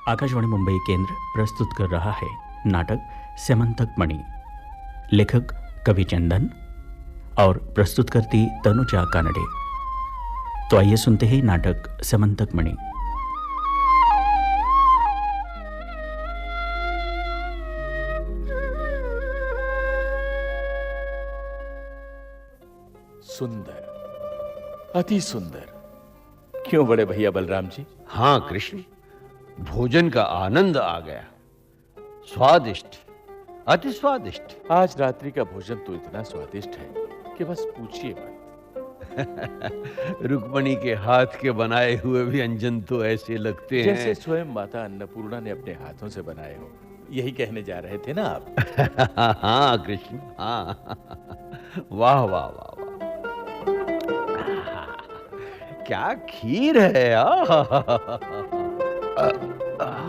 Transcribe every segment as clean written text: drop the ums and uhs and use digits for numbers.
आकाशवाणी मुंबई केंद्र प्रस्तुत कर रहा है नाटक स्यमंतक मणि। लेखक कवि चंदन और प्रस्तुत करती तनुजा कानडे। तो आइए सुनते हैं नाटक स्यमंतक मणि। सुंदर, अति सुंदर। क्यों बड़े भैया बलराम जी? हाँ कृष्ण, भोजन का आनंद आ गया। स्वादिष्ट, अति स्वादिष्ट। आज रात्रि का भोजन तो इतना स्वादिष्ट है कि बस पूछिए मत। रुक्मणी के हाथ के बनाए हुए व्यंजन तो ऐसे लगते हैं जैसे स्वयं माता अन्नपूर्णा ने अपने हाथों से बनाए हो। यही कहने जा रहे थे ना आप? हाँ कृष्ण, हाँ। वाह वाह वाह वाह, क्या खीर है।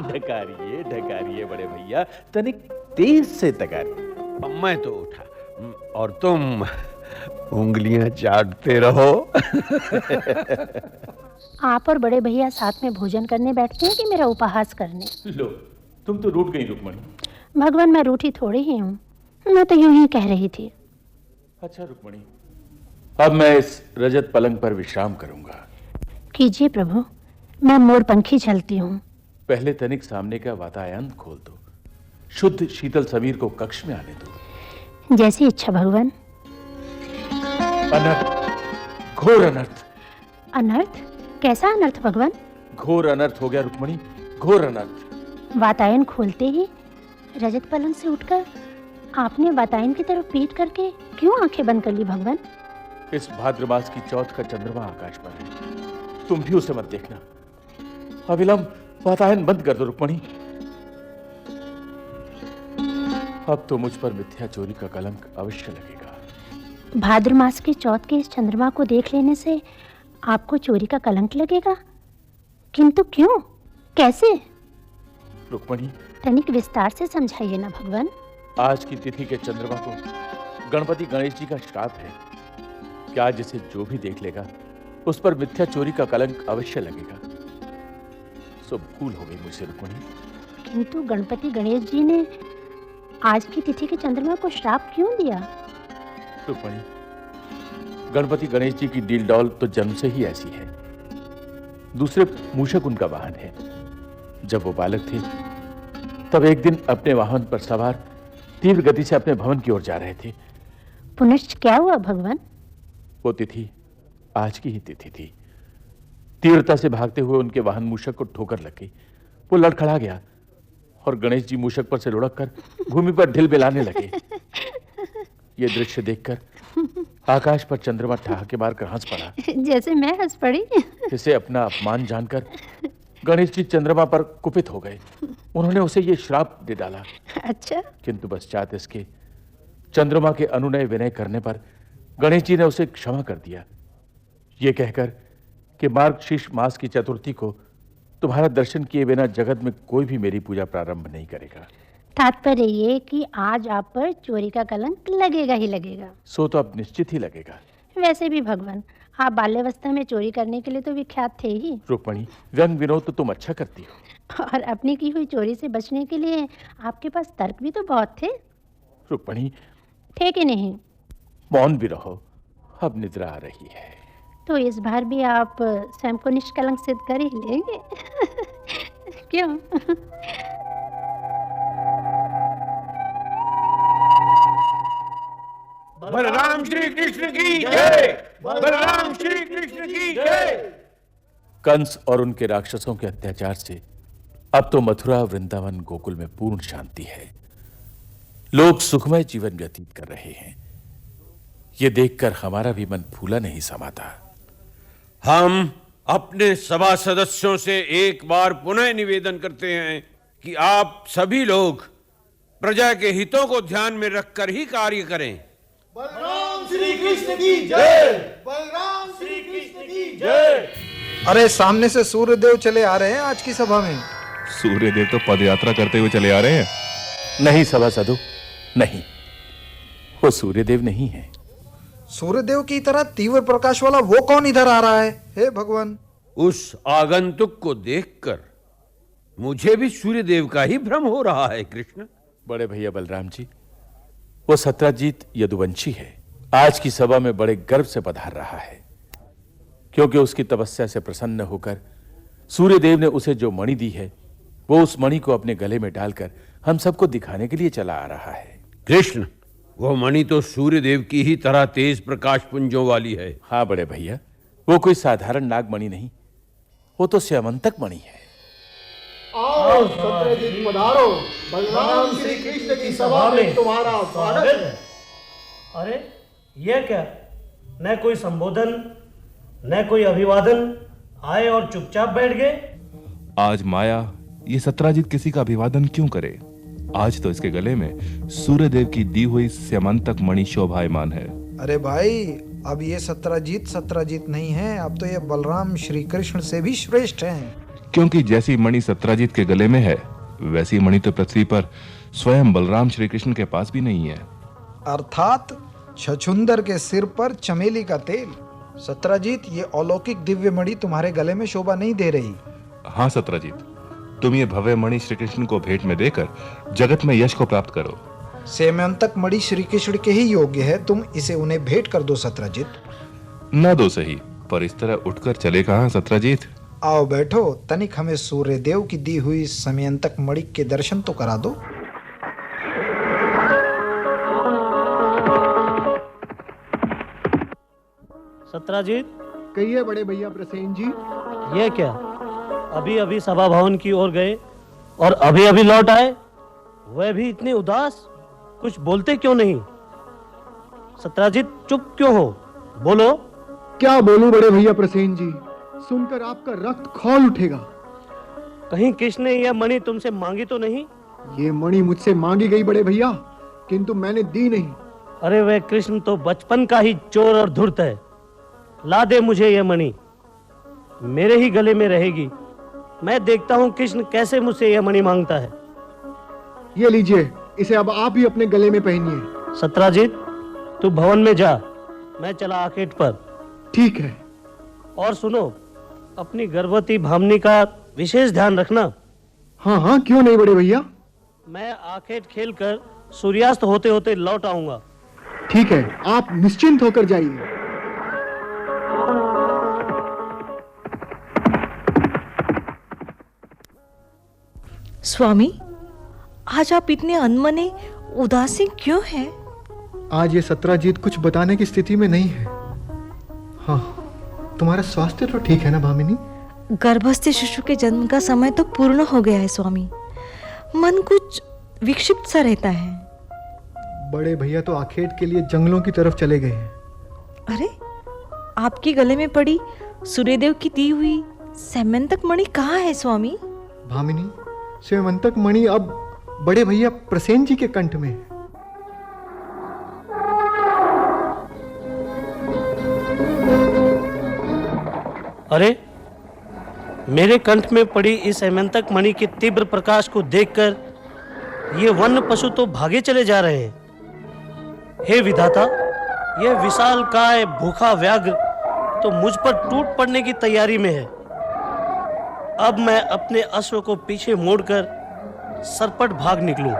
ढकारिए ढकारिए बड़े भैया, तनिक तेज से तकारिए। मैं तो उठा और तुम उंगलियां चाटते रहो। आप और बड़े भैया साथ में भोजन करने बैठते हैं कि मेरा उपहास करने? लो, तुम तो रूठ गई रुक्मणी। भगवान, मैं रूठी थोड़ी ही हूँ, मैं तो यूं ही कह रही थी। अच्छा रुक्मणी, अब मैं इस रजत पलंग पर विश्राम करूंगा। कीजिए प्रभु, मैं मोरपंखी झलती हूँ। पहले तनिक सामने का वातायन खोल दो, शुद्ध शीतल समीर को कक्ष में आने दो। जैसी इच्छा भगवान। अनर्थ, घोर अनर्थ। अनर्थ? कैसा अनर्थ भगवान? घोर अनर्थ हो गया रुक्मणी, घोर अनर्थ। वातायन खोलते ही रजत पलंग से उठकर आपने वातायन की तरफ पीठ करके क्यों आंखें बंद कर ली भगवान? इस भाद्र मास की चौथ का चंद्रमा आकाश पर है, तुम भी उसे मत देखना। अविलंब वातायन बंद कर दो रुक्मणी। अब तो मुझ पर मिथ्या चोरी का कलंक अवश्य लगेगा। भाद्र मास के चौथ के इस चंद्रमा को देख लेने से आपको चोरी का कलंक लगेगा? किंतु क्यों, कैसे? रुक्मणी, तनिक विस्तार से समझाइए ना भगवान। आज की तिथि के चंद्रमा को गणपति गणेश जी का श्राप है कि आज जिसे जो भी देख लेगा उस पर मिथ्या चोरी का कलंक अवश्य लगेगा। सो भूल हो गई मुझसे रुक्मणी। किंतु गणपति गणेश जी ने आज की तिथि के चंद्रमा को श्राप क्यों दिया? रुक्मणी, गणपति गणेश जी की डील डॉल तो जन्म से ही ऐसी है। दूसरे मूषक उनका वाहन है। जब वो बालक थे तब एक दिन अपने वाहन पर सवार तीव्र गति से अपने भवन की ओर जा रहे थे। पुनश्च क्या हुआ भगवान? वो तिथि आज की ही तिथि थी। तीव्रता से भागते हुए उनके वाहन मूषक को ठोकर लग गई। वो लड़खड़ा गया और गणेश जी मूषक पर से लुढ़क कर भूमि पर ढिल बिलाने लगे। ये दृश्य देखकर आकाश पर चंद्रमा ठहाके मारकर हंस पड़ा। जैसे मैं हंस पड़ी। इसे अपना अपमान जानकर गणेश जी चंद्रमा पर कुपित हो गए। उन्होंने उसे ये श्राप दे डाला। अच्छा? किंतु पश्चात इसके चंद्रमा के अनुनय विनय करने पर गणेश जी ने उसे क्षमा कर दिया, ये कहकर कि मार्गशीर्ष मास की चतुर्थी को तुम्हारा दर्शन किए बिना जगत में कोई भी मेरी पूजा प्रारंभ नहीं करेगा। तात्पर्य ये कि आज आप पर चोरी का कलंक लगेगा ही लगेगा। सो तो अब निश्चित ही लगेगा। वैसे भी भगवान, आप बाल्यावस्था में चोरी करने के लिए तो विख्यात थे ही। रुक्मणी, व्यंग विनोद तो तुम अच्छा करती हो। और अपनी की हुई चोरी से बचने के लिए आपके पास तर्क भी तो बहुत थे। रुक्मणी, थे कि नहीं? मौन भी रहो, अब निद्रा आ रही है। तो इस बार भी आप स्वयं को निष्कलंक सिद्ध कर ही लेंगे। क्यों? बलराम श्री कृष्ण की जय, बलराम श्री कृष्ण की जय। कंस और उनके राक्षसों के अत्याचार से अब तो मथुरा, वृंदावन, गोकुल में पूर्ण शांति है। लोग सुखमय जीवन व्यतीत कर रहे हैं। ये देखकर हमारा भी मन फूला नहीं समाता। हम अपने सभा सदस्यों से एक बार पुनः निवेदन करते हैं कि आप सभी लोग प्रजा के हितों को ध्यान में रखकर ही कार्य करें। बलराम श्री कृष्ण की जय, बलराम श्री कृष्ण की जय। अरे सामने से सूर्यदेव चले आ रहे हैं आज की सभा में। सूर्यदेव तो पदयात्रा करते हुए चले आ रहे हैं। नहीं सभासदों, नहीं, वो सूर्यदेव नहीं है। सूर्यदेव की तरह तीव्र प्रकाश वाला वो कौन इधर आ रहा है? हे भगवान! उस आगंतुक को देखकर मुझे भी सूर्यदेव का ही भ्रम हो रहा है कृष्ण। बड़े भैया बलराम जी, वो सत्राजीत यदुवंशी है। आज की सभा में बड़े गर्व से पधार रहा है, क्योंकि उसकी तपस्या से प्रसन्न होकर सूर्यदेव ने उसे जो मणि दी है, वो उस मणि को अपने गले में डालकर हम सबको दिखाने के लिए चला आ रहा है। कृष्ण, वह मणि तो सूर्यदेव की ही तरह तेज प्रकाश पुंजों वाली है। हाँ बड़े भैया, वो कोई साधारण नागमणि नहीं, वो तो स्यमंतक मणि है। आओ सत्रजीत पधारो, बलराम श्री कृष्ण की सभा में तुम्हारा स्वागत है। अरे यह क्या, न कोई संबोधन न कोई अभिवादन, आए और चुपचाप बैठ गए। आज माया ये सत्राजीत किसी का अभिवादन क्यों करे? आज तो इसके गले में सूर्यदेव की दी हुई स्यमंतक मणि शोभायमान है। अरे भाई, अब ये सत्राजीत नहीं है, अब तो ये बलराम श्री कृष्ण से भी श्रेष्ठ हैं। क्योंकि जैसी मणि सत्राजीत के गले में है, वैसी मणि तो पृथ्वी पर स्वयं बलराम श्री कृष्ण के पास भी नहीं है। अर्थात छछुंदर के सिर पर चमेली का तेल। सत्राजीत, ये अलौकिक दिव्य मणि तुम्हारे गले में शोभा नहीं दे रही। हाँ सत्राजीत, तुम ये भव्य मणि श्री कृष्ण को भेंट में देकर जगत में यश को प्राप्त करो। स्यमंतक मणि श्री कृष्ण के ही योग्य है, तुम इसे उन्हें भेंट कर दो सत्राजीत। न दो सही, पर इस तरह उठकर चले कहाँ सत्राजीत? आओ बैठो, तनिक हमें सूर्यदेव की दी हुई स्यमंतक मणि के दर्शन तो करा दो। सत्राजीत, कहिए बड़े भैया प्रसेन जी। यह क्या, अभी अभी सभा भवन की ओर गए और अभी अभी लौट आए, वह भी इतने उदास, कुछ बोलते क्यों नहीं? सत्राजीत, चुप क्यों हो, बोलो। क्या बोलूं बड़े भैया प्रसेन जी, सुनकर आपका रक्त खौल उठेगा। कहीं कृष्ण ने यह मणि तुमसे मांगी तो नहीं? ये मणि मुझसे मांगी गई बड़े भैया, किंतु मैंने दी नहीं। अरे वह कृष्ण तो बचपन का ही चोर और धूर्त है। ला दे मुझे यह मणि, मेरे ही गले में रहेगी। मैं देखता हूं कृष्ण कैसे मुझसे यह मणि मांगता है। ये लीजिए, इसे अब आप ही अपने गले में पहनिए। सत्राजीत, तू भवन में जा, मैं चला आखेट पर। ठीक है। और सुनो, अपनी गर्भवती भामनी का विशेष ध्यान रखना। हाँ हाँ, क्यों नहीं बड़े भैया। मैं आखेट खेलकर सूर्यास्त होते होते लौट आऊंगा। ठीक है, आप निश्चिंत होकर जाइए। स्वामी, आज आप इतने अनमने उदासीन क्यों हैं? आज ये सत्राजीत कुछ बताने की स्थिति में नहीं है। हाँ, तुम्हारा स्वास्थ्य तो ठीक है ना भामिनी? गर्भस्थ शिशु के जन्म का समय तो पूर्ण हो गया है स्वामी, मन कुछ विक्षिप्त सा रहता है। बड़े भैया तो आखेट के लिए जंगलों की तरफ चले गए हैं। अरे, आपके गले में पड़ी सूर्यदेव की दी हुई स्यमंतक मणि कहाँ है स्वामी? भामिनी, स्यमंतक मणि अब बड़े भैया प्रसेन जी के कंठ में है। अरे, मेरे कंठ में पड़ी इस हेमंतक मणि के तीव्र प्रकाश को देखकर ये वन्य पशु तो भागे चले जा रहे हैं। हे विधाता, यह विशालकाय भूखा व्याघ्र तो मुझ पर टूट पड़ने की तैयारी में है। अब मैं अपने अश्व को पीछे मोड़कर सरपट भाग निकलूं।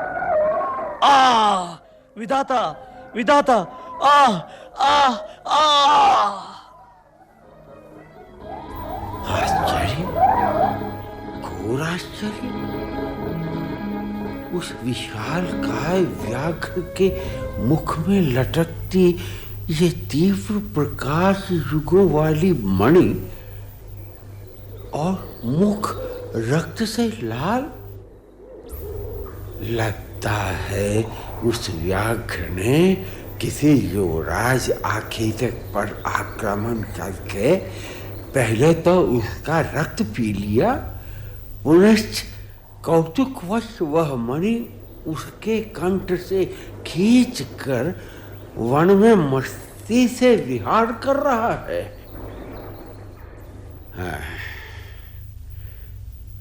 विधाता, विधाता, आश्चर्य, घोर आश्चर्य। उस विशाल काय व्याघ्र के मुख में लटकती ये तीव्र प्रकाश युगों वाली मणि और मुख रक्त से लाल। लगता है उस व्याघ्र ने किसी युवराज आखेटक पर आक्रमण करके पहले तो उसका रक्त पी लिया, पुनश्च कौतुकवश वह मणि उसके कंठ से खींचकर वन में मस्ती से विहार कर रहा है।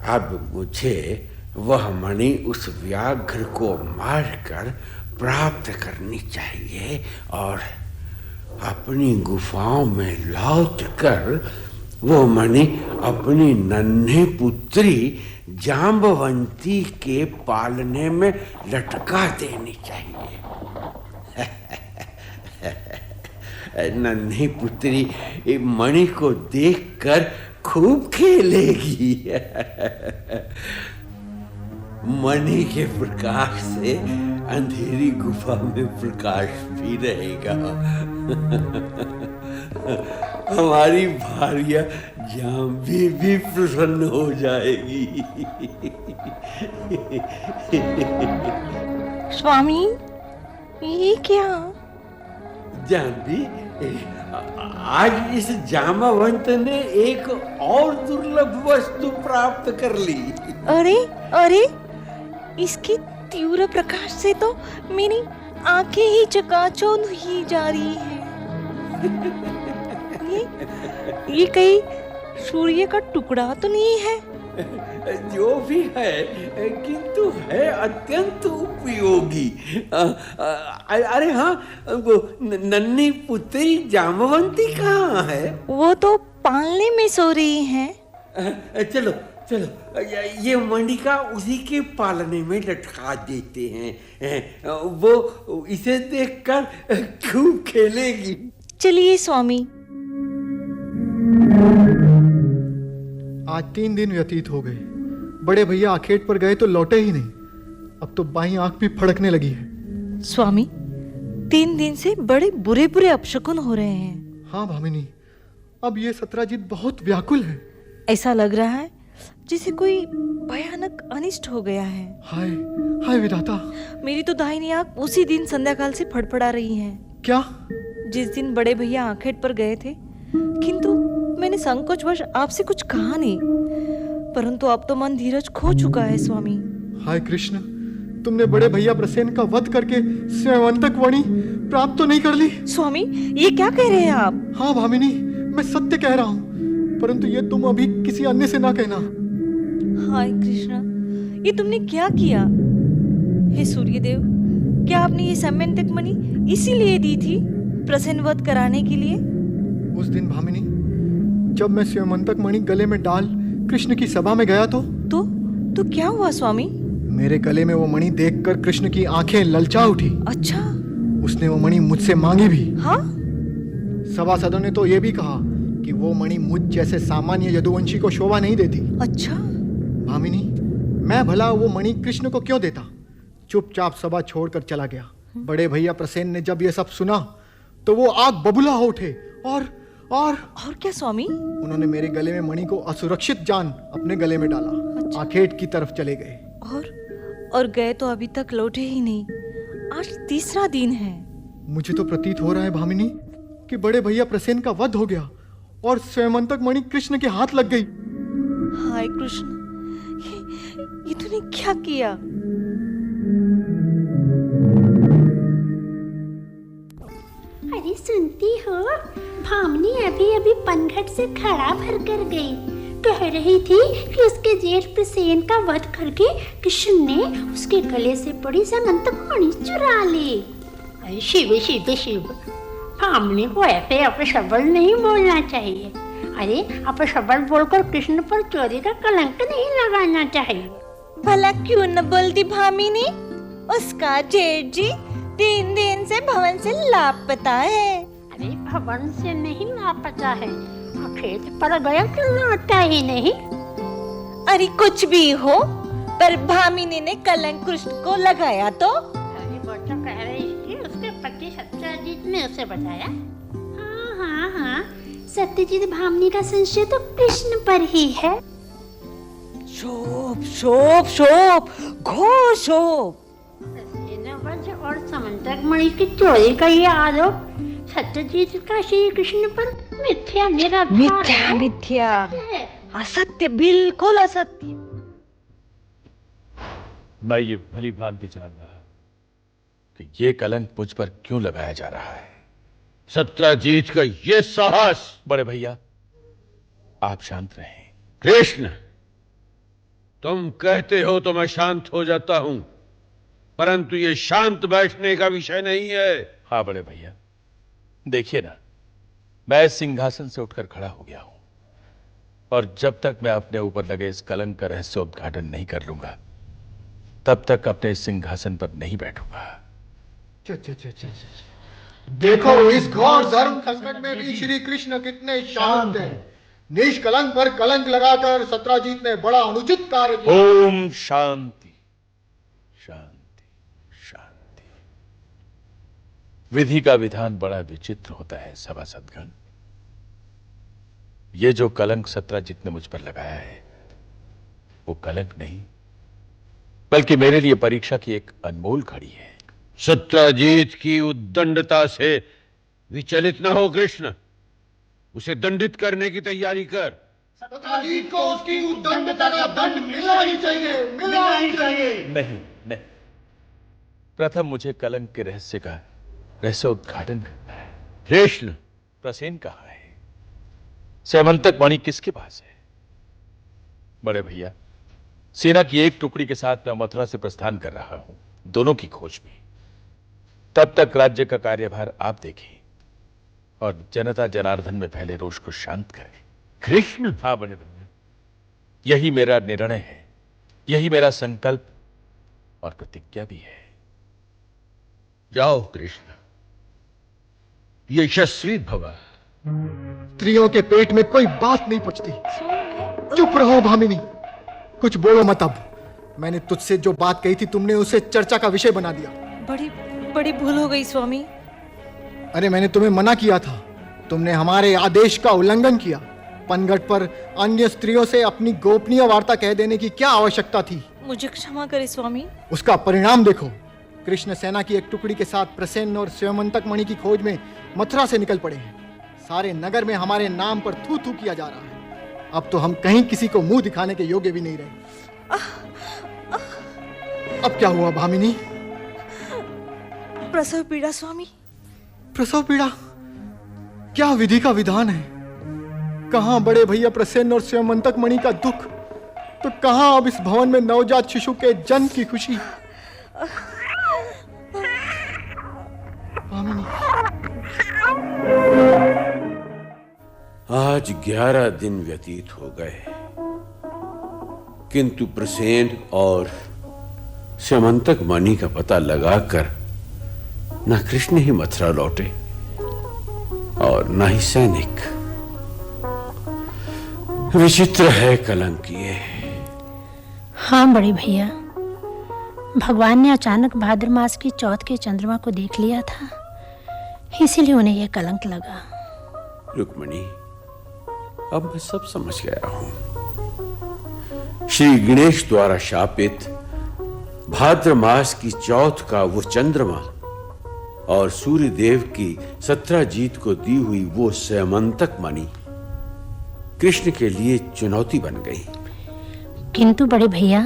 अब मुझे वह मणि उस व्याघ्र को मारकर प्राप्त करनी चाहिए और अपनी गुफाओं में लौटकर वो मणि अपनी नन्ही पुत्री जांबवंती के पालने में लटका देनी चाहिए। नन्ही पुत्री मणि को देखकर खूब खेलेगी। मणि के प्रकाश से अंधेरी गुफा में प्रकाश भी रहेगा। हमारी भार्या जाम्बी भी प्रसन्न हो जाएगी। स्वामी, ये क्या? जाम्बी, आज इस जांबवंत ने एक और दुर्लभ वस्तु प्राप्त कर ली। अरे अरे, इसके तीव्र प्रकाश से तो मेरी आंखें ही चकाचौंध ही जा रही है। ये कहीं सूर्य का टुकड़ा तो नहीं है? जो भी है, किंतु है अत्यंत उपयोगी। अरे हाँ, वो नन्ही पुत्री जांबवंती कहाँ है? वो तो पालने में सो रही है। चलो चलो, ये मणिका उसी के पालने में लटका देते हैं। वो इसे देखकर खूब खेलेगी। चलिए स्वामी। आज 3 दिन व्यतीत हो गए। बड़े भैया आखेट पर गए तो लौटे ही नहीं। अब तो बाईं आंख भी फड़कने लगी है। स्वामी, 3 दिन से बड़े बुरे बुरे अपशकुन हो रहे हैं। हाँ भामिनी, अब ये सत्राजीत बहुत व्याकुल है। ऐसा लग रहा है जैसे कोई भयानक अनिष्ट हो गया है। हाय हाय विधाता। मेरी तो दाहिनी आंख उसी दिन संध्याकाल से फड़फड़ा रही है। क्या? जिस दिन बड़े भैया आखेट पर गए थे, किंतु मैंने संकोचवश आपसे कुछ कहा नहीं, परंतु अब तो मन धीरज खो चुका है स्वामी। हाय कृष्ण, तुमने बड़े भैया प्रसेन का वध करके स्वयंवंतक वाणी प्राप्त तो नहीं कर ली? स्वामी, ये क्या कह रहे हैं आप? हाँ भामिनी, मैं सत्य कह रहा हूँ, परंतु ये तुम अभी किसी अन्य से ना कहना। हाय कृष्ण, ये तुमने क्या किया? हे सूर्यदेव, क्या आपने ये सम्यंतक मणि इसीलिए दी थी, प्रसेन वध कराने के लिए? उस दिन भामिनी, जब मैं स्वयंवंतक मणि गले में डाल कृष्ण की सभा में गया तो क्या हुआ स्वामी? मेरे गले में वो मणि देखकर कृष्ण की आंखें ललचा उठी। अच्छा। उसने वो मणि मुझसे मांगी भी। हाँ? सभासदों ने तो ये भी कहा कि वो मणि मुझ जैसे सामान्य यदुवंशी को शोभा नहीं देती। अच्छा। भामिनी, मैं भला वो मणि कृष्ण को क्यों देता? चुपचाप सभा छोड़कर चला गया। बड़े भैया प्रसेन ने जब ये सब सुना तो वो आग बबूला हो उठे और क्या स्वामी? उन्होंने मेरे गले में मणि को असुरक्षित जान अपने गले में डाला। अच्छा। आखेट की तरफ चले गए। और गए तो अभी तक लौटे ही नहीं। आज 3रा दिन है। मुझे तो प्रतीत हो रहा है भामिनी कि बड़े भैया प्रसेन का वध हो गया और स्वयंवंतक मणि कृष्ण के हाथ लग गई। हाय कृष्ण, ये तूने क्या किया? अरे सुनती हो, भामिनी अभी अभी पनघट से खड़ा भर कर गई। कह रही थी कि उसके जेठ प्रसेन का वध करके कृष्ण ने उसके गले से पड़ी समंतक मणि चुरा ली। अरे शिव शिव शिव, भामिनी को ऐसे अपशब्द नहीं बोलना चाहिए। अरे अपशब्द बोलकर कृष्ण पर चोरी का कलंक नहीं लगाना चाहिए। भला क्यों न बोलती भामिनी? उसका जेठ जी 3 दिन से भवन से लापता है। अरे भवन से नहीं लापता है, खेत पर गया तो लौटा ही नहीं। अरे कुछ भी हो, पर भामिनी ने कलंक कृष्ण को लगाया तो? अरे वो तो कह रही थी उसके पति सत्यजीत ने उसे बताया। हाँ, सत्यजीत भामिनी का संशय तो कृष्ण पर ही है। शोभ शोभ शोभ, घोर शोभ। और समंतक मणि की चोरी का ये आरोप सत्यजीत का श्री कृष्ण पर मिथ्या मिथ्या असत्य, बिल्कुल असत्य। मैं ये भली भांति जान रहा कि ये कलंक मुझ पर क्यों लगाया जा रहा है। सत्यजीत का ये साहस। बड़े भैया, आप शांत रहें। कृष्ण, तुम कहते हो तो मैं शांत हो जाता हूं, परंतु ये शांत बैठने का विषय नहीं है। हाँ बड़े भैया, देखिए ना, मैं सिंहासन से उठकर खड़ा हो गया हूं। और जब तक मैं अपने ऊपर लगे इस कलंक का रहस्योद्घाटन नहीं कर लूंगा, तब तक अपने इस सिंहासन पर नहीं बैठूंगा। देखो इस घोर धर्म संकट में भी श्री कृष्ण कितने शांत हैं। निष्कलंक पर कलंक लगाकर सत्राजीत ने बड़ा अनुचित कार्य किया। ओम शांति शांति शांति। विधि का विधान बड़ा विचित्र होता है सभासदगण। ये जो कलंक सत्राजीत ने मुझ पर लगाया है वो कलंक नहीं, बल्कि मेरे लिए परीक्षा की एक अनमोल घड़ी है। सत्राजीत की उद्दंडता से विचलित न हो कृष्ण, उसे दंडित करने की तैयारी कर। सत्राजीत को उसकी उद्दंडता का दंड मिलना ही चाहिए, मिलना ही चाहिए। नहीं नहीं, प्रथम मुझे कलंक के रहस्य का रहस्योद्घाटन करना है। कृष्ण, प्रसेन कहाँ है? स्यमंतक मणि किसके पास है? बड़े भैया, सेना की एक टुकड़ी के साथ मैं मथुरा से प्रस्थान कर रहा हूं, दोनों की खोज में। तब तक राज्य का कार्यभार आप देखें और जनता जनार्दन में फैले रोष को शांत करें। कृष्ण, हाँ बड़े भैया, यही मेरा निर्णय है, यही मेरा संकल्प और प्रतिज्ञा भी है। जाओ कृष्ण, यशस्वी भव। स्त्रियों के पेट में कोई बात नहीं पचती। चुप रहो भामिनी, कुछ बोलो मत। अब मैंने तुझसे जो बात कही थी तुमने उसे चर्चा का विषय बना दिया। बड़ी बड़ी भूल हो गई स्वामी। अरे मैंने तुम्हें मना किया था, तुमने हमारे आदेश का उल्लंघन किया। पनघट पर अन्य स्त्रियों से अपनी गोपनीय वार्ता कह देने की क्या आवश्यकता थी? मुझे क्षमा करे स्वामी। उसका परिणाम देखो। कृष्ण सेना की एक टुकड़ी के साथ प्रसेन और स्यमंतक मणि की खोज में मथुरा से निकल पड़े हैं। सारे नगर में हमारे नाम पर थू थू किया जा रहा है। अब तो हम कहीं किसी को मुंह दिखाने के योग्य भी नहीं रहे। अब क्या हुआ भामिनी? प्रसव पीड़ा स्वामी। प्रसव पीड़ा? क्या विधि का विधान है? कहां बड़े भैया प्रसेन और स्यमंतक मणि का दुख, तो कहां अब इस भवन में नवजात शिशु के जन्म की खुशी? भामिनी, आज 11 दिन व्यतीत हो गए, किंतु प्रसेन और स्यमंतक मणि का पता लगाकर न कृष्ण ही मथुरा लौटे और न ही सैनिक। विचित्र है कलंक ये। हाँ बड़े भैया, भगवान ने अचानक भाद्र मास की चौथ के चंद्रमा को देख लिया था, इसीलिए उन्हें यह कलंक लगा। रुक्मिणी, अब मैं सब समझ गया हूं। श्री गणेश द्वारा शापित भाद्र मास की चौथ का वो चंद्रमा और सूर्य देव की सत्राजीत को दी हुई वो स्यमंतक मणि कृष्ण के लिए चुनौती बन गई। किंतु बड़े भैया,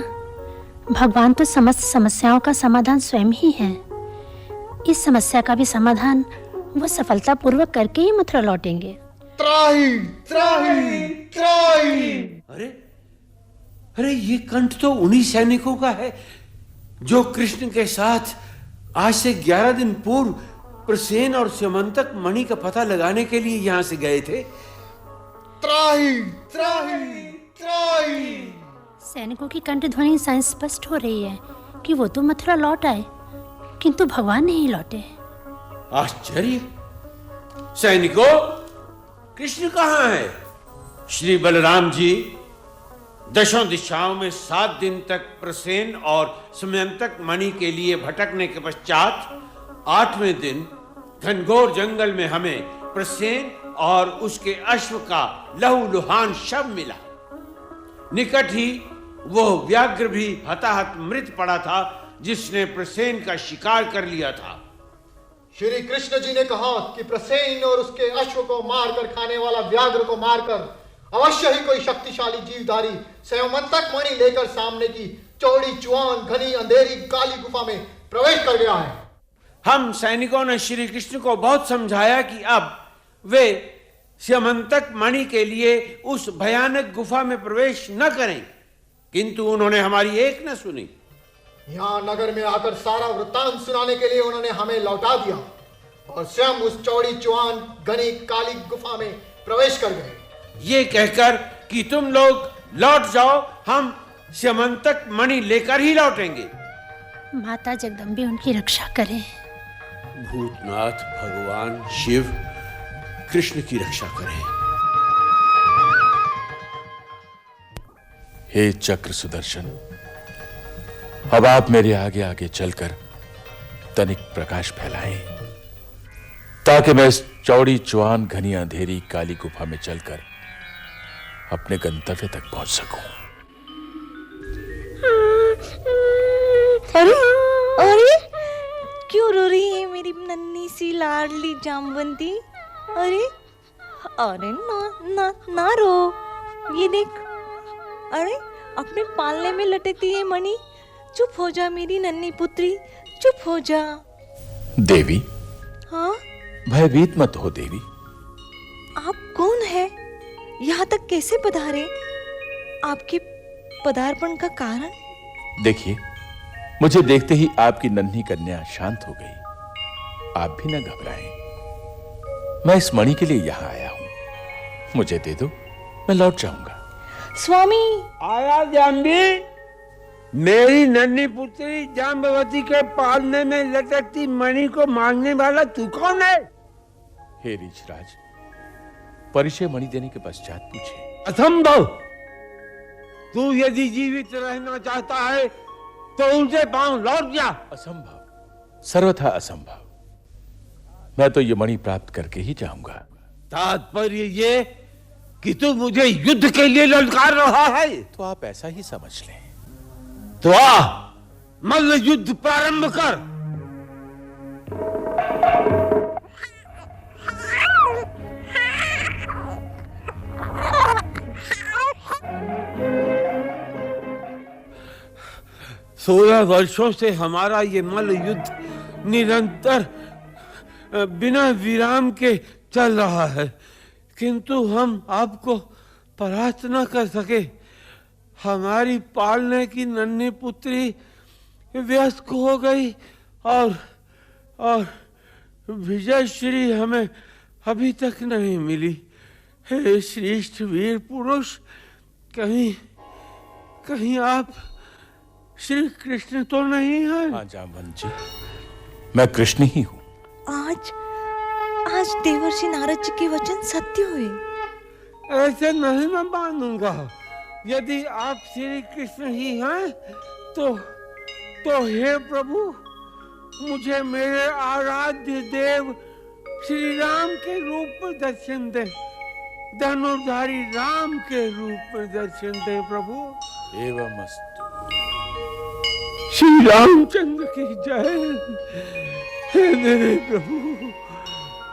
भगवान तो समस्त समस्याओं का समाधान स्वयं ही है। इस समस्या का भी समाधान वो सफलतापूर्वक करके ही मथुरा लौटेंगे। त्राही त्राही त्राही। अरे अरे, ये कंठ तो उन्हीं सैनिकों का है जो कृष्ण के साथ आज से 11 दिन पूर्व प्रसेन और स्यमंतक मणि का पता लगाने के लिए यहां से गए थे। त्राही त्राही त्राही। सैनिकों की कंठ ध्वनि स्पष्ट हो रही है कि वो तो मथुरा लौट आए, किंतु भगवान नहीं लौटे। आश्चर्य! सैनिकों, कृष्ण कहां है? श्री बलराम जी दशों दिशाओं में 7 दिन तक प्रसेन और स्यमंतक मणि के लिए भटकने के पश्चात 8वें दिन घनघोर जंगल में हमें प्रसेन और उसके अश्व का लहूलुहान शव मिला। निकट ही वो व्याघ्र भी हताहत मृत पड़ा था जिसने प्रसेन का शिकार कर लिया था। श्री कृष्ण जी ने कहा कि प्रसेन और उसके अश्व को मारकर खाने वाला व्याघ्र को मारकर अवश्य ही कोई शक्तिशाली जीवधारी स्यमंतक मणि लेकर सामने की चौड़ी चुआन घनी अंधेरी काली गुफा में प्रवेश कर गया है। हम सैनिकों ने श्री कृष्ण को बहुत समझाया कि अब वे स्यमंतक मणि के लिए उस भयानक गुफा में प्रवेश न करें, किंतु उन्होंने हमारी एक न सुनी। यहाँ नगर में आकर सारा वृत्तांत सुनाने के लिए उन्होंने हमें लौटा दिया और स्वयं उस चौड़ी चुआन घनी काली गुफा में प्रवेश कर गए। ये कहकर कि तुम लोग लौट जाओ, हम स्यमंतक मणि लेकर ही लौटेंगे। माता जगदम्बे उनकी रक्षा करें। भूतनाथ भगवान शिव कृष्ण की रक्षा करें। हे चक्र सुदर्शन, अब आप मेरे आगे आगे चलकर तनिक प्रकाश फैलाएं, ताकि मैं इस चौड़ी चौआन घनी अंधेरी काली गुफा में चलकर अपने गंतव्य तक पहुंच सकूं। अरे अरे, क्यों रो रही है मेरी नन्ही सी लाडली जामवंती? अरे अरे ना ना ना रो, ये देख। अरे अपने पालने में लटकती है मणि। चुप हो जा मेरी नन्ही पुत्री, चुप हो जा। देवी, हाँ, भयभीत मत हो देवी। आप कौन है? यहाँ तक कैसे पधारे? आपके पदार्पण का कारण? देखिए, मुझे देखते ही आपकी नन्ही कन्या शांत हो गई। आप भी न घबराएं। मैं इस मणि के लिए यहाँ आया हूं, मुझे दे दो, मैं लौट जाऊंगा। स्वामी, आया जाम्बी। मेरी नन्ही पुत्री जाम्बवती के पालने में लटकती मणि को मांगने वाला तू कौन है? हे ऋषराज, परिचय मणि देने के पश्चात पूछे। असंभव। तू यदि जीवित रहना चाहता है तो उनसे पांव लौट जा। असंभव, सर्वथा असंभव। मैं तो ये मणि प्राप्त करके ही जाऊंगा। तात्पर्य ये कि तू मुझे युद्ध के लिए ललकार रहा है? तो आप ऐसा ही समझ लें। तो आ, मल्ल युद्ध प्रारंभ कर। सोलह वर्षों से हमारा ये मल्ल युद्ध निरंतर बिना विराम के चल रहा है, किंतु हम आपको परास्त न कर सके। हमारी पालने की नन्ही पुत्री व्यस्क हो गई और विजय श्री हमें अभी तक नहीं मिली। हे श्रेष्ठ वीर पुरुष, कहीं आप श्री कृष्ण तो नहीं है? हाँ जामवंत जी, मैं कृष्ण ही हूँ। आज देवर्षि नारद जी के वचन सत्य हुए। ऐसे नहीं मैं मानूंगा। यदि आप श्री कृष्ण ही हैं तो हे प्रभु, मुझे मेरे आराध्य देव श्री राम के रूप में दर्शन दे, धनुर्धारी राम के रूप में दर्शन दे प्रभु। एवमस्तु। श्री रामचंद्र की जय। हे मेरे प्रभु,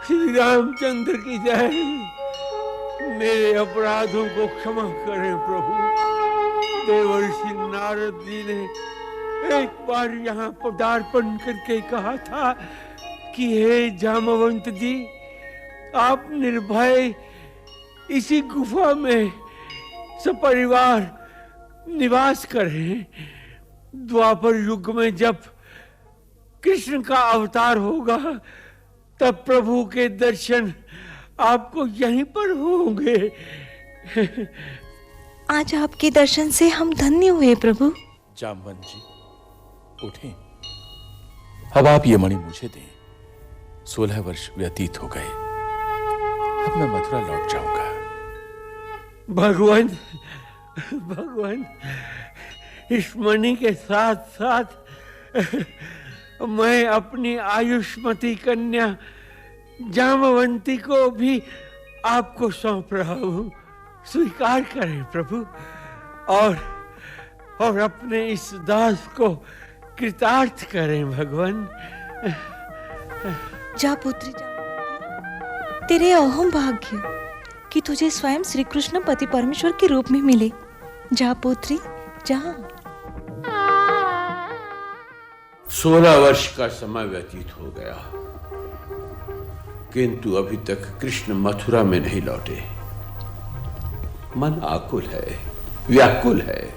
श्री रामचंद्र की जय। मेरे अपराधों को क्षमा करें प्रभु। देवर्षि नारद जी ने एक बार यहाँ पदार्पण करके कहा था कि हे जामवंत जी, आप निर्भय इसी गुफा में सपरिवार निवास करें। द्वापर युग में जब कृष्ण का अवतार होगा तब प्रभु के दर्शन आपको यहीं पर होंगे। आज आपके दर्शन से हम धन्य हुए प्रभु। जामवंत जी, उठें। अब आप ये मणि मुझे दें। 16 वर्ष व्यतीत हो गए, अब मैं मथुरा लौट जाऊंगा। भगवान, इस मणि के साथ साथ मैं अपनी आयुष्मती कन्या जामवंती को भी आपको सौंप रहा हूं। स्वीकार करें प्रभु, और अपने इस दास को कृतार्थ करें भगवान। जा पुत्री जा, तेरे अहोम भाग्य कि तुझे स्वयं श्री कृष्ण पति परमेश्वर के रूप में मिले। जा पुत्री जा। 16 वर्ष का समय व्यतीत हो गया, किंतु अभी तक कृष्ण मथुरा में नहीं लौटे। मन आकुल है, व्याकुल है।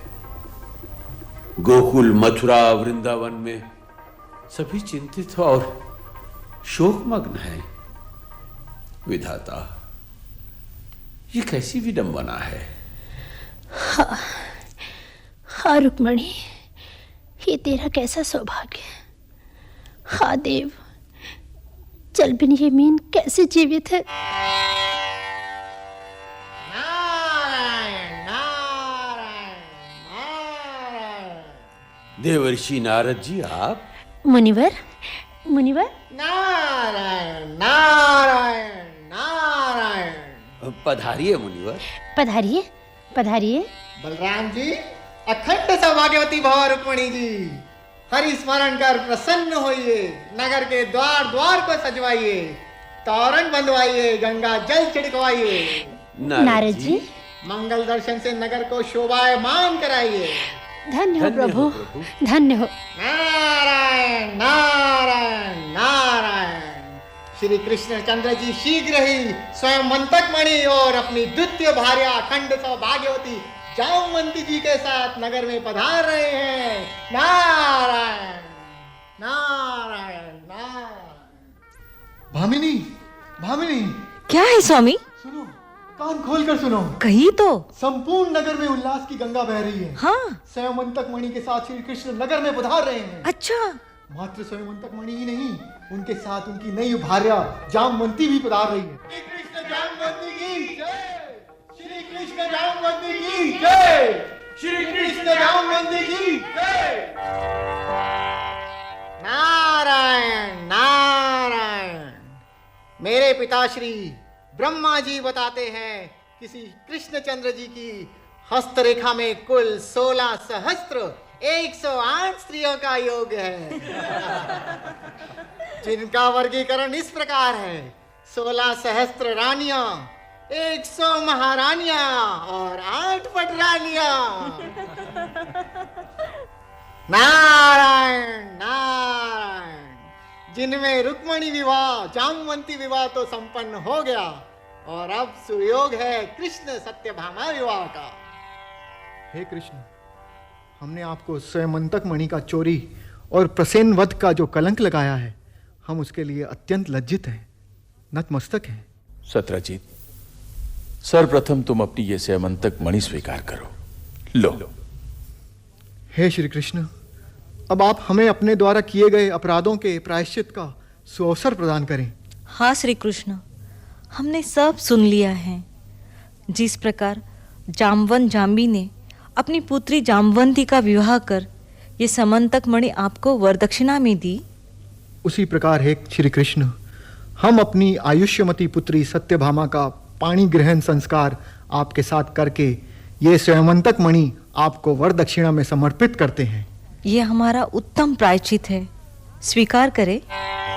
गोकुल, मथुरा, वृंदावन में सभी चिंतित और शोकमग्न है। विधाता, ये कैसी विडंबना है। हाँ रुक्मणी, ये तेरा कैसा सौभाग्य। हाँ देव, चल बिन ये मीन कैसे जीवित है। देवर्षि नारद जी आप? मुनिवर, मुनिवर। नारायण नारायण नारायण। पधारिए मुनिवर। पधारिए पधारिए। बलराम जी, अखंड सौभाग्यवती भव रुक्मणी जी, हरि स्मरण कर प्रसन्न होइए, नगर के द्वार द्वार को सजवाइए, तोरण बंधवाइए, गंगा जल छिड़कवाइए। नारद जी, मंगल दर्शन से नगर को शोभायमान कराइए। धन्य हो प्रभु, धन्य हो। नारायण नारायण नारायण। श्री कृष्ण चंद्र जी शीघ्र ही स्वयं मंतक मणि और अपनी द्वितीय भार्या अखंड सौभाग्यवती जामवंती जी के साथ नगर में पधार रहे हैं। नारायण नारायण नारायण। भामिनी, भामिनी। क्या है स्वामी? सुनो, कान खोल कर सुनो। कही तो। संपूर्ण नगर में उल्लास की गंगा बह रही है। हाँ। स्वयंवंतक मणि के साथ श्री कृष्ण नगर में पधार रहे हैं। अच्छा। मात्र स्वयंवंतक मणि ही नहीं, उनके साथ उनकी नई भार्या जामवंती भी पधार रही है। श्री कृष्ण जामवंती की जय, श्री कृष्ण जामवंती की जय, श्री कृष्ण जामवंती की जय। नारायण नारायण। मेरे पिताश्री ब्रह्मा जी बताते हैं कि श्री कृष्णचंद्र जी की हस्तरेखा में कुल 16 सहस्त्र 108 स्त्रियों का योग है, जिनका वर्गीकरण इस प्रकार है: 16 सहस्त्र रानियां, 100 महारानियां और 8 पटरानियां। नारायण नारायण। जिनमें रुक्मणी विवाह, जामवंती विवाह तो संपन्न हो गया और अब सुयोग है कृष्ण सत्यभामा विवाह का। हे कृष्ण, हमने आपको स्वयंवंतक मणि का चोरी और प्रसेन वध का जो कलंक लगाया है, हम उसके लिए अत्यंत लज्जित हैं, नतमस्तक हैं। सत्रजीत, सर्वप्रथम तुम अपनी ये स्वयंवंतक मणि स्वीकार करो। लो। हे श्री कृष्ण, अब आप हमें अपने द्वारा किए गए अपराधों के प्रायश्चित का सुअवसर प्रदान करें। हाँ श्री कृष्ण, हमने सब सुन लिया है। जिस प्रकार जामवंत जाम्बी ने अपनी पुत्री जामवंती का विवाह कर ये समंतक मणि आपको वरदक्षिणा में दी, उसी प्रकार हे श्री कृष्ण, हम अपनी आयुष्यमती पुत्री सत्यभामा का पाणी ग्रहण संस्कार आपके साथ करके ये स्वयंवंतक मणि आपको वरदक्षिणा में समर्पित करते हैं। ये हमारा उत्तम प्रायश्चित है, स्वीकार करें।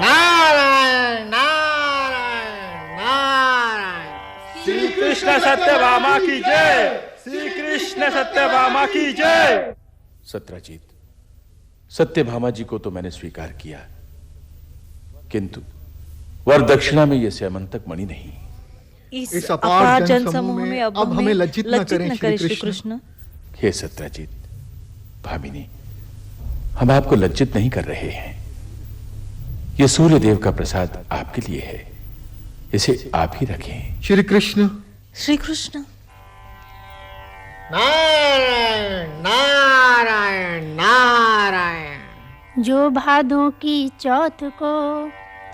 नारायण नारायण नारायण। श्री कृष्ण सत्यभामा की जय, श्री कृष्ण सत्यभामा की जय। सत्रजीत, सत्यभामा जी को तो मैंने स्वीकार किया, किंतु वरदक्षिणा में यह स्वयंवंतक मणि नहीं। इस अपार जन समूह में अब हमें लज्जित न करें श्री कृष्ण। हे सत्रजीत, भामिनी, हम आपको लज्जित नहीं कर रहे हैं। यह सूर्यदेव का प्रसाद आपके लिए है, इसे आप ही रखें। श्री कृष्ण। श्री कृष्ण। नारायण नारायण नारायण। जो भादों की चौथ को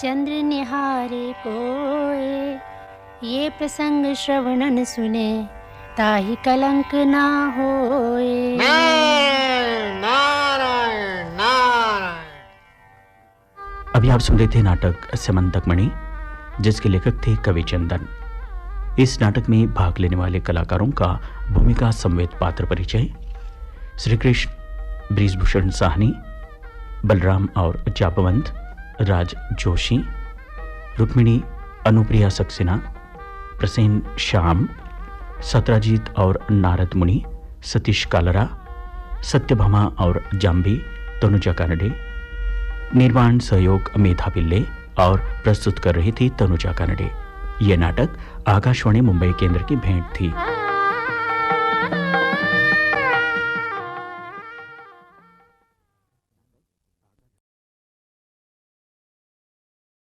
चंद्र निहारे कोए, ये प्रसंग श्रवणन सुने ताहि कलंक ना होए। नारायण नारायण नारायण। अभी आप सुन रहे थे नाटक समंतक मणि, जिसके लेखक थे कविचंदन। इस नाटक में भाग लेने वाले कलाकारों का भूमिका संवेद पात्र परिचय: श्री कृष्ण ब्रिजभूषण साहनी, बलराम और जापवंत राज जोशी, रुक्मिणी अनुप्रिया सक्सेना, प्रसेन श्याम, सत्राजीत और नारद मुनि सतीश कालरा, सत्यभामा और जाम्बी तनुजा कानडे। निर्माण सहयोग मेधा पिल्ले और प्रस्तुत कर रही थी तनुजा कानडे। ये नाटक आकाशवाणी मुंबई केंद्र की भेंट थी।